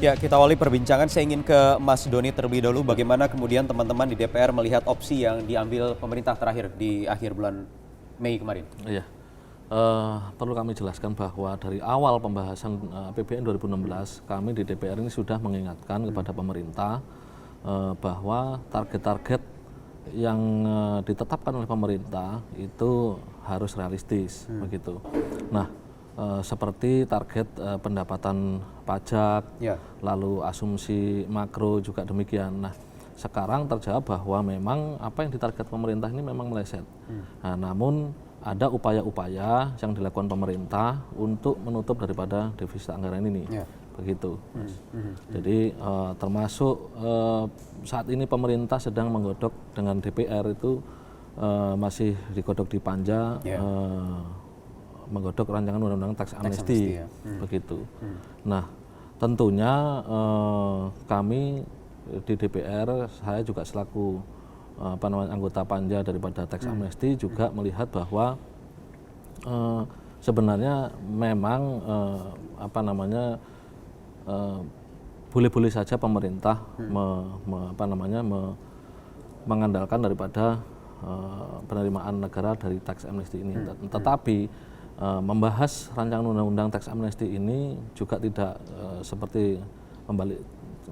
Ya, kita awali perbincangan. Saya ingin ke Mas Doni terlebih dahulu. Bagaimana kemudian teman-teman di DPR melihat opsi yang diambil pemerintah terakhir di akhir bulan Mei kemarin? Iya, perlu kami jelaskan bahwa dari awal pembahasan APBN 2016, kami di DPR ini sudah mengingatkan kepada pemerintah bahwa target-target yang ditetapkan oleh pemerintah itu harus realistis, begitu. Nah, seperti target pendapatan pajak, lalu asumsi makro juga demikian. Nah, sekarang terjawab bahwa memang apa yang ditarget pemerintah ini memang meleset. Nah, namun ada upaya-upaya yang dilakukan pemerintah untuk menutup daripada defisit anggaran ini, begitu, Mas. Jadi termasuk saat ini pemerintah sedang menggodok dengan DPR itu masih digodok di Panja. Menggodok rancangan undang-undang tax amnesty, begitu. Nah, tentunya kami di DPR, saya juga selaku anggota Panja daripada tax amnesty juga melihat bahwa sebenarnya memang boleh-boleh saja pemerintah mengandalkan daripada penerimaan negara dari tax amnesty ini, tetapi membahas rancangan undang-undang tax amnesty ini juga tidak seperti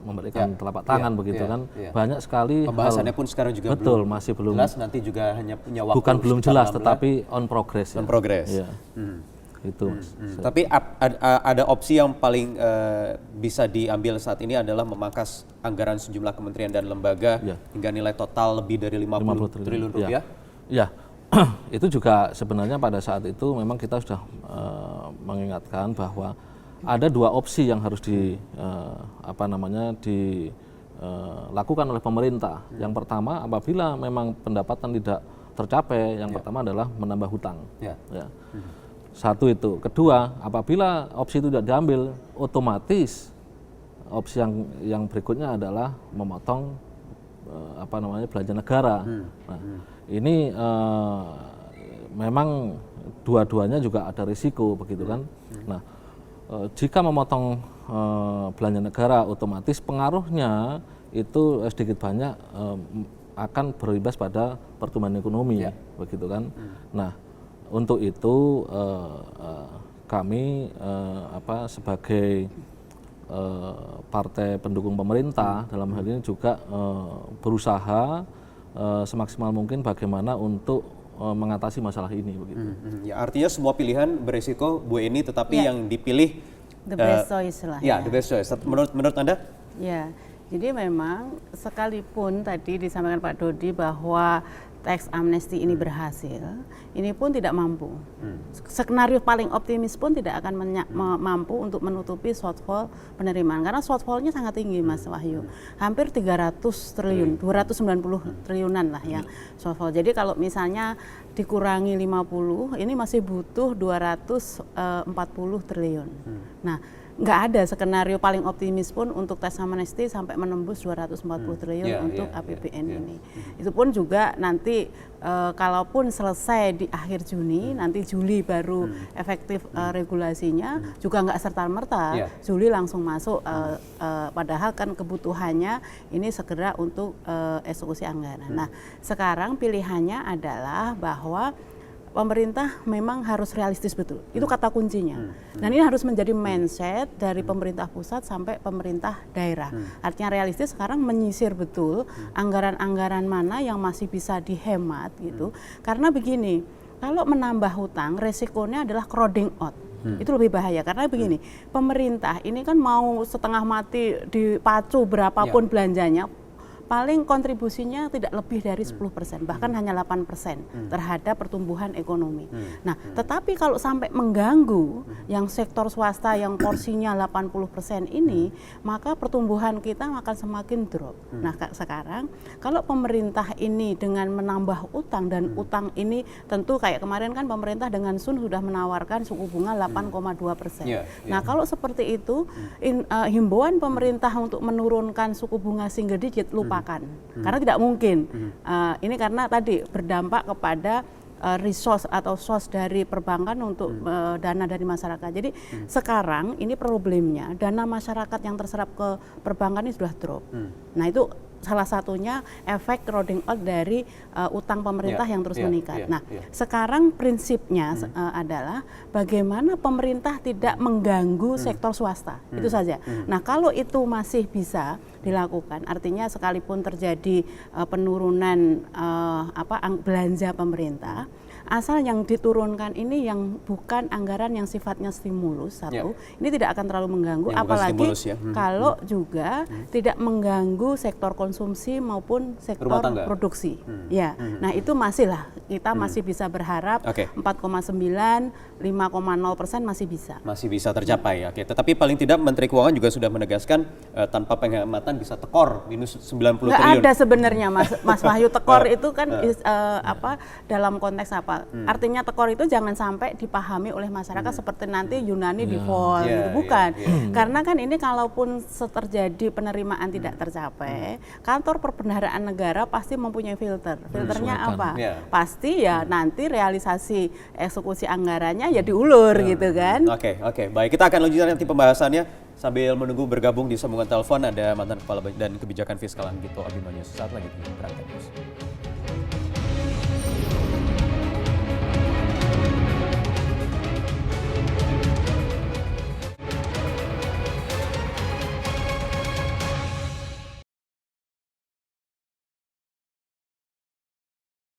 membalikan telapak tangan, begitu kan. Banyak sekali pembahasannya pun sekarang juga betul, masih belum jelas, nanti juga hanya punya waktu bukan belum jelas tetapi on progress. On progress. Ya. Itu. Tapi ada opsi yang paling bisa diambil saat ini adalah memangkas anggaran sejumlah kementerian dan lembaga hingga nilai total lebih dari 50 triliun rupiah. Ya. Itu juga sebenarnya pada saat itu memang kita sudah mengingatkan bahwa ada dua opsi yang harus dilakukan oleh pemerintah. Yang pertama, apabila memang pendapatan tidak tercapai, yang pertama adalah menambah hutang. Satu itu. Kedua, apabila opsi itu tidak diambil, otomatis opsi yang berikutnya adalah memotong belanja negara. Nah, ini memang dua-duanya juga ada risiko, begitu kan. Nah, jika memotong belanja negara, otomatis pengaruhnya itu sedikit banyak akan berimbas pada pertumbuhan ekonomi, begitu kan. Nah, untuk itu kami sebagai partai pendukung pemerintah dalam hal ini juga berusaha semaksimal mungkin bagaimana untuk mengatasi masalah ini, begitu. Ya, artinya semua pilihan berisiko, Bu Eni, tetapi yang dipilih the best choice lah. The best choice. Menurut Anda? Ya, jadi memang sekalipun tadi disampaikan Pak Dodi bahwa tax amnesty ini berhasil, ini pun tidak mampu. Skenario paling optimis pun tidak akan mampu untuk menutupi shortfall penerimaan, karena shortfallnya sangat tinggi, Mas Wahyu. Hampir 300 triliun, 290 triliunan lah yang shortfall. Jadi kalau misalnya dikurangi 50, ini masih butuh 240 triliun. Nah, nggak ada skenario paling optimis pun untuk tax amnesty sampai menembus 240 triliun untuk APBN ini. Itu pun juga nanti kalaupun selesai di akhir Juni, nanti Juli baru efektif regulasinya, juga nggak serta-merta Juli langsung masuk, padahal kan kebutuhannya ini segera untuk eksekusi anggaran. Nah, sekarang pilihannya adalah bahwa pemerintah memang harus realistis betul, itu kata kuncinya. Dan ini harus menjadi mindset dari pemerintah pusat sampai pemerintah daerah. Artinya realistis sekarang menyisir betul anggaran-anggaran mana yang masih bisa dihemat gitu. Karena begini, kalau menambah hutang resikonya adalah crowding out. Itu lebih bahaya karena begini, pemerintah ini kan mau setengah mati dipacu berapapun belanjanya, paling kontribusinya tidak lebih dari 10%, bahkan hanya 8% terhadap pertumbuhan ekonomi. Nah, tetapi kalau sampai mengganggu yang sektor swasta yang porsinya 80% ini, maka pertumbuhan kita akan semakin drop. Nah, sekarang kalau pemerintah ini dengan menambah utang, dan utang ini tentu kayak kemarin kan pemerintah dengan Sun sudah menawarkan suku bunga 8,2%. Nah, kalau seperti itu, himbauan pemerintah untuk menurunkan suku bunga single digit, lupa. Karena tidak mungkin. Ini karena tadi berdampak kepada resource atau source dari perbankan untuk dana dari masyarakat. Jadi sekarang ini problemnya dana masyarakat yang terserap ke perbankan ini sudah drop. Nah itu salah satunya efek crowding out dari utang pemerintah yang terus meningkat. Nah, sekarang prinsipnya adalah bagaimana pemerintah tidak mengganggu sektor swasta. Itu saja. Nah, kalau itu masih bisa dilakukan, artinya sekalipun terjadi penurunan belanja pemerintah, asal yang diturunkan ini yang bukan anggaran yang sifatnya stimulus satu, ini tidak akan terlalu mengganggu, yang apalagi stimulus, kalau juga tidak mengganggu sektor konsumsi maupun sektor produksi. Nah itu masih lah, kita masih bisa berharap 4,9, 5,0% masih bisa. Masih bisa tercapai, tetapi paling tidak Menteri Keuangan juga sudah menegaskan tanpa penghematan bisa tekor minus 90 triliun. Nggak ada sebenarnya Mas Wahyu, tekor itu kan dalam konteks apa? Artinya tekor itu jangan sampai dipahami oleh masyarakat seperti nanti Yunani default, gitu. Bukan. Karena kan ini kalaupun terjadi penerimaan tidak tercapai, kantor perbendaharaan negara pasti mempunyai filter. Filternya apa? Pasti ya nanti realisasi eksekusi anggarannya ya diulur gitu kan. Oke. Baik, kita akan lanjutkan nanti pembahasannya sambil menunggu bergabung di sambungan telepon ada mantan Kepala dan Kebijakan Fiskal Anggito Abimanyu. Sesaat lagi di Perhatian News.